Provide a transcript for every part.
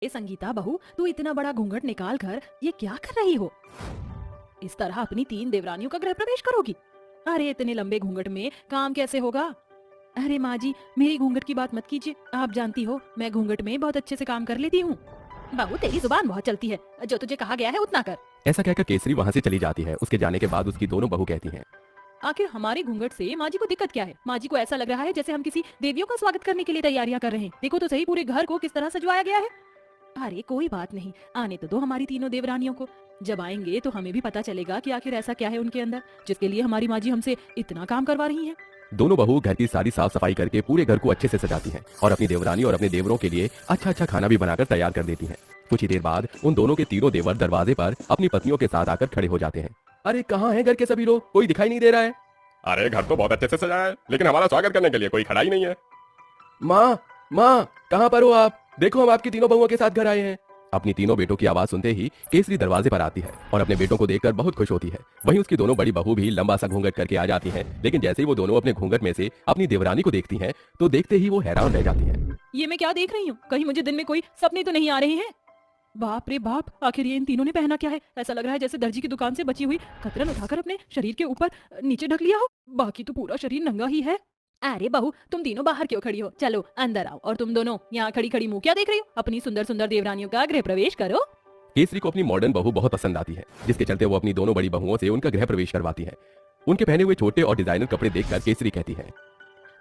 ए संगीता बहू, तू इतना बड़ा घूंघट निकाल कर ये क्या कर रही हो? इस तरह अपनी 3 देवरानियों का गृह प्रवेश करोगी? अरे इतने लंबे घूंघट में काम कैसे होगा? अरे माँ जी, मेरी घूंघट की बात मत कीजिए। आप जानती हो मैं घूंघट में बहुत अच्छे से काम कर लेती हूँ। बहू तेरी जुबान बहुत चलती है, जो तुझे कहा गया है उतना कर। ऐसा कहकर केसरी वहाँ से चली जाती है। उसके जाने के बाद उसकी दोनों बहू कहती हैं, आखिर हमारे घूंघट से माँ जी को दिक्कत क्या है? माँ जी को ऐसा लग रहा है जैसे हम किसी देवियों का स्वागत करने के लिए तैयारियां कर रहे हैं। देखो तो सही पूरे घर को किस तरह सजवाया गया है। अरे कोई बात नहीं, आने तो दो हमारी तीनों देवरानियों को। जब आएंगे तो हमें भी पता चलेगा कि आखिर ऐसा क्या है उनके अंदर जिसके लिए हमारी माँ जी हमसे इतना काम करवा रही हैं। दोनों बहू घर की सारी साफ सफाई करके पूरे घर को अच्छे से सजाती हैं और अपनी देवरानी और अपने देवरों के लिए अच्छा अच्छा खाना भी बनाकर तैयार कर देती हैं। कुछ ही देर बाद उन दोनों के तीनों देवर दरवाजे पर अपनी पत्नियों के साथ आकर खड़े हो जाते हैं। अरे कहाँ है घर के सभी लोग? कोई दिखाई नहीं दे रहा है। अरे घर तो बहुत अच्छे से सजाया है, लेकिन हमारा स्वागत करने के लिए कोई खड़ा ही नहीं है। माँ माँ कहाँ पर हो आप? देखो हम आपकी तीनों बहुओं के साथ घर आए हैं। अपनी तीनों बेटों की आवाज सुनते ही केसरी दरवाजे पर आती है और अपने बेटों को देखकर बहुत खुश होती है। वहीं उसकी दोनों बड़ी बहू भी लंबा सा घूंघट करके आ जाती हैं, लेकिन जैसे ही वो दोनों अपने घूंघट में से अपनी देवरानी को देखती हैं, तो देखते ही वो हैरान रह जाती हैं। ये मैं क्या देख रही हूँ? कहीं मुझे दिन में कोई सपने तो नहीं आ रहे हैं? बाप रे बाप, आखिर ये इन तीनों ने पहना क्या है? ऐसा लग रहा है जैसे दर्जी की दुकान से बची हुई कतरन उठाकर अपने शरीर के ऊपर नीचे ढक लिया हो। बाकी तो पूरा शरीर नंगा ही है। अरे बहू, तुम तीनों बाहर क्यों खड़ी हो? चलो अंदर आओ। और तुम दोनों यहाँ खड़ी खड़ी मुंह क्या देख रही हो? अपनी सुंदर सुंदर देवरानियों का गृह प्रवेश करो। केसरी को अपनी मॉडर्न बहू बहुत पसंद आती है, जिसके चलते वो अपनी दोनों बड़ी बहुओं से उनका गृह प्रवेश करवाती है। उनके पहने हुए छोटे और डिजाइनर कपड़े देखकर केसरी कहती है,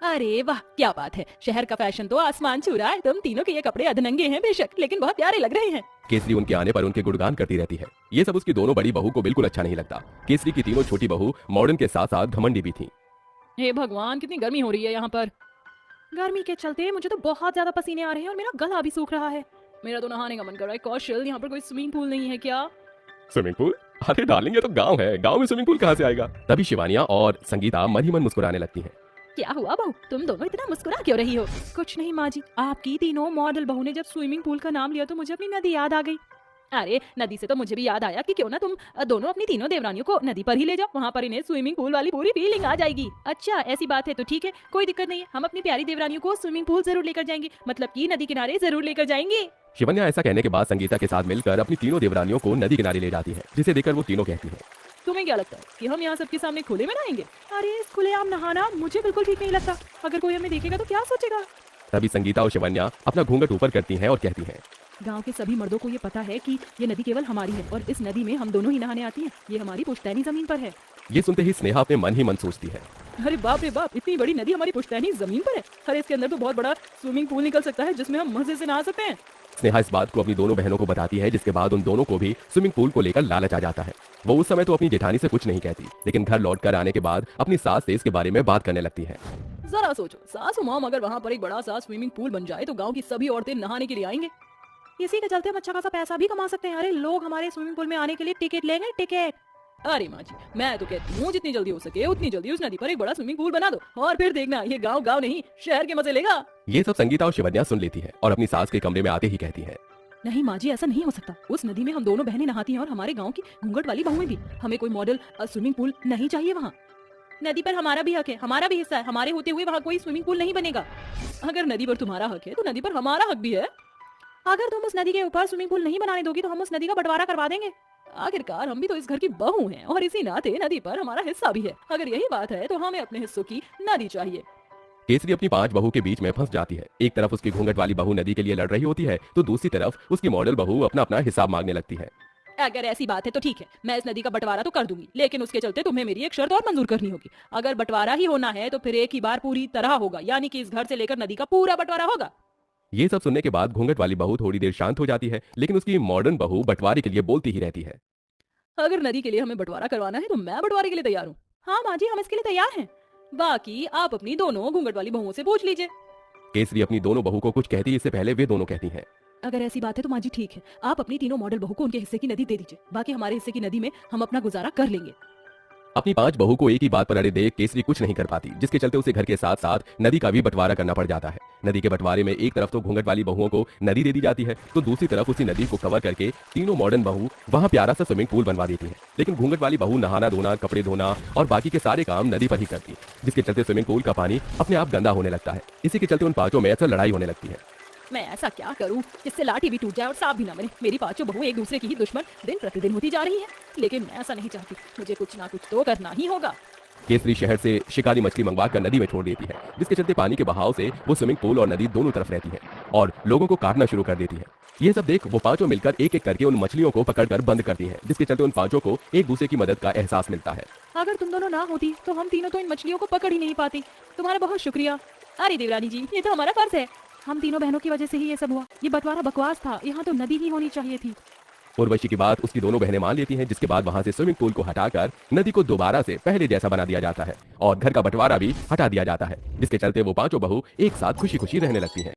अरे वाह क्या बात है, शहर का फैशन तो आसमान छू रहा है। तुम तीनों के ये कपड़े अधनंगे हैं बेशक, लेकिन बहुत प्यारे लग रहे हैं। केसरी उनके आने पर उनके गुणगान करती रहती है। ये सब उसकी दोनों बड़ी बहू को बिल्कुल अच्छा नहीं लगता। केसरी की तीनों छोटी बहू मॉडर्न के साथ साथ घमंडी भी थी। हे भगवान, कितनी गर्मी हो रही है यहाँ पर। गर्मी के चलते मुझे तो बहुत ज्यादा पसीने आ रहे हैं और मेरा गला भी सूख रहा है। मेरा तो नहाने का मन कर रहा है। कौशल, यहाँ पर कोई स्विमिंग पूल नहीं है क्या? Swimming pool? अरे डार्लिंग, ये तो गांव है, गांव में स्विमिंग पूल कहाँ से आएगा? तभी शिवानिया और संगीता मन ही मन मुस्कुराने लगती हैं। क्या हुआ बहू, तुम दोनों इतना मुस्कुरा क्यों रही हो? कुछ नहीं माँ जी, आपकी तीनों मॉडल बहू ने जब स्विमिंग पूल का नाम लिया तो मुझे अपनी नदी याद आ गई। अरे नदी से तो मुझे भी याद आया कि क्यों ना तुम दोनों अपनी तीनों देवरानियों को नदी पर ही ले जाओ। वहाँ पर इन्हें स्विमिंग पूल वाली पूरी फीलिंग आ जाएगी। अच्छा ऐसी बात है तो ठीक है, कोई दिक्कत नहीं है। हम अपनी प्यारी देवरानियों को स्विमिंग पूल जरूर लेकर जाएंगे, मतलब कि नदी किनारे जरूर लेकर जाएंगे। शिवन्या ऐसा कहने के बाद संगीता के साथ मिलकर अपनी तीनों देवरानियों को नदी किनारे ले जाती है, जिसे देखकर वो तीनों कहती हैं, तुम्हें क्या लगता है कि हम यहाँ सबके सामने खुले में नहाएंगे? अरे इस खुलेआम नहाना मुझे बिल्कुल ठीक नहीं लगता। अगर कोई हमें देखेगा तो क्या सोचेगा? तभी संगीता और शिवन्या अपना घूंघट ऊपर करती हैं और कहती हैं, गांव के सभी मर्दों को ये पता है कि ये नदी केवल हमारी है और इस नदी में हम दोनों ही नहाने आती हैं। ये हमारी पुश्तैनी जमीन पर है। ये सुनते ही स्नेहा अपने मन ही मन सोचती है, अरे बाप रे बाप, इतनी बड़ी नदी हमारी पुश्तैनी जमीन पर है। अरे इसके अंदर तो बहुत बड़ा स्विमिंग पूल निकल सकता है जिसमें हम मजे से नहा सकते हैं। स्नेहा इस बात को अपनी दोनों बहनों को बताती है, जिसके बाद उन दोनों को भी स्विमिंग पूल को लेकर लालच आ जाता है। वो उस समय तो अपनी जेठानी से कुछ नहीं कहती, लेकिन घर लौटकर आने के बाद अपनी सास से इसके बारे में बात करने लगती है। जरा सोचो, सासू माम अगर वहाँ पर एक बड़ा सा स्विमिंग पूल बन जाए तो गाँव की सभी औरतें नहाने के लिए आएंगे। इसी के चलते हम अच्छा खासा पैसा भी कमा सकते हैं। अरे लोग हमारे स्विमिंग पूल में आने के लिए टिकट लेंगे, टिकट। अरे माँ जी, मैं तो कहती हूँ जितनी जल्दी हो सके उतनी जल्दी उस नदी पर एक बड़ा स्विमिंग पूल बना दो और फिर देखना ये गाँव गाँव नहीं शहर के मजे लेगा। ये सब संगीता और शिवन्या सुन लेती है और अपनी सास के कमरे में आते ही कहती है, नहीं माँ जी, ऐसा नहीं हो सकता। उस नदी में हम दोनों बहनें नहाती हैं और हमारे गांव की घूंघट वाली बहुएं भी। हमें कोई मॉडल स्विमिंग पूल नहीं चाहिए वहाँ। नदी पर हमारा भी हक है, हमारा भी हिस्सा है। हमारे होते हुए वहाँ कोई स्विमिंग पूल नहीं बनेगा। अगर नदी पर तुम्हारा हक है तो नदी पर हमारा हक भी है। अगर तुम उस नदी के ऊपर स्विमिंग पूल नहीं बनाने दोगी तो हम उस नदी का बंटवारा करवा देंगे। आखिरकार हम भी तो इस घर की बहू हैं और इसी नाते नदी पर हमारा हिस्सा भी है। अगर यही बात है तो हमें अपने हिस्सों की नदी चाहिए। केसरी अपनी 5 बहू के बीच में फंस जाती है। एक तरफ उसकी घूंघट वाली बहू नदी के लिए लड़ रही होती है, तो दूसरी तरफ उसकी मॉडल बहू अपना अपना हिसाब मांगने लगती है। अगर ऐसी बात है तो ठीक है, मैं इस नदी का बंटवारा तो कर दूंगी, लेकिन उसके चलते तुम्हें मेरी एक शर्त और मंजूर करनी होगी। अगर बंटवारा ही होना है तो फिर एक ही बार पूरी तरह होगा, यानी कि इस घर से लेकर नदी का पूरा बंटवारा होगा। ये सब सुनने के बाद घूंघट वाली बहू थोड़ी देर शांत हो जाती है, लेकिन उसकी मॉडर्न बहू बंटवारे के लिए बोलती ही रहती है, अगर नदी के लिए हमें बंटवारा करवाना है तो मैं बंटवारे के लिए तैयार हूँ। हाँ माँ जी, हम इसके लिए तैयार हैं। बाकी आप अपनी दोनों घूंघट वाली बहुओं से पूछ लीजिए। केसरी अपनी दोनों बहू को कुछ कहती है, इससे पहले वे दोनों कहती हैं, अगर ऐसी बात है तो माँ जी ठीक है, आप अपनी तीनों मॉडल बहू को उनके हिस्से की नदी दे दीजिए। बाकी हमारे हिस्से की नदी में हम अपना गुजारा कर लेंगे। अपनी 5 बहू को एक ही बात पर अड़े देख केसरी कुछ नहीं कर पाती, जिसके चलते उसे घर के साथ साथ नदी का भी बंटवारा करना पड़ जाता है। नदी के बंटवारे में एक तरफ तो घूंघट वाली बहुओं को नदी दे दी जाती है, तो दूसरी तरफ उसी नदी को कवर करके तीनों मॉडर्न बहू वहां प्यारा सा स्विमिंग पूल बनवा देती है। लेकिन घूंघट वाली बहू नहाना धोना, कपड़े धोना और बाकी के सारे काम नदी पर ही करती है, जिसके चलते स्विमिंग पूल का पानी अपने आप गंदा होने लगता है। इसी के चलते उन 5 में अक्सर लड़ाई होने लगती है। मैं ऐसा क्या करूं जिससे लाठी भी टूट जाए और सांप भी ना बने। मेरी पांचों बहू एक दूसरे की ही दुश्मन दिन प्रतिदिन होती जा रही है, लेकिन मैं ऐसा नहीं चाहती। मुझे कुछ ना कुछ तो करना ही होगा। केसरी शहर से शिकारी मछली मंगवाकर नदी में छोड़ देती है, जिसके चलते पानी के बहाव से वो स्विमिंग पूल और नदी दोनों तरफ रहती है और लोगों को काटना शुरू कर देती है। ये सब देख वो पांचों मिलकर एक एक करके उन मछलियों को पकड़कर बंद करती हैं, जिसके चलते उन पांचों को एक दूसरे की मदद का एहसास मिलता है। अगर तुम दोनों ना होती तो हम तीनों तो इन मछलियों को पकड़ ही नहीं पाते। तुम्हारा बहुत शुक्रिया। अरे देवरानी जी, ये तो हमारा फर्ज है। हम तीनों बहनों की वजह से ही ये सब हुआ। ये बंटवारा बकवास था, यहाँ तो नदी ही होनी चाहिए थी। उर्वशी की बात उसकी दोनों बहनें मान लेती हैं, जिसके बाद वहां से स्विमिंग पूल को हटाकर नदी को दोबारा से पहले जैसा बना दिया जाता है और घर का बंटवारा भी हटा दिया जाता है, जिसके चलते वो पांचों बहू एक साथ खुशी खुशी रहने लगती हैं।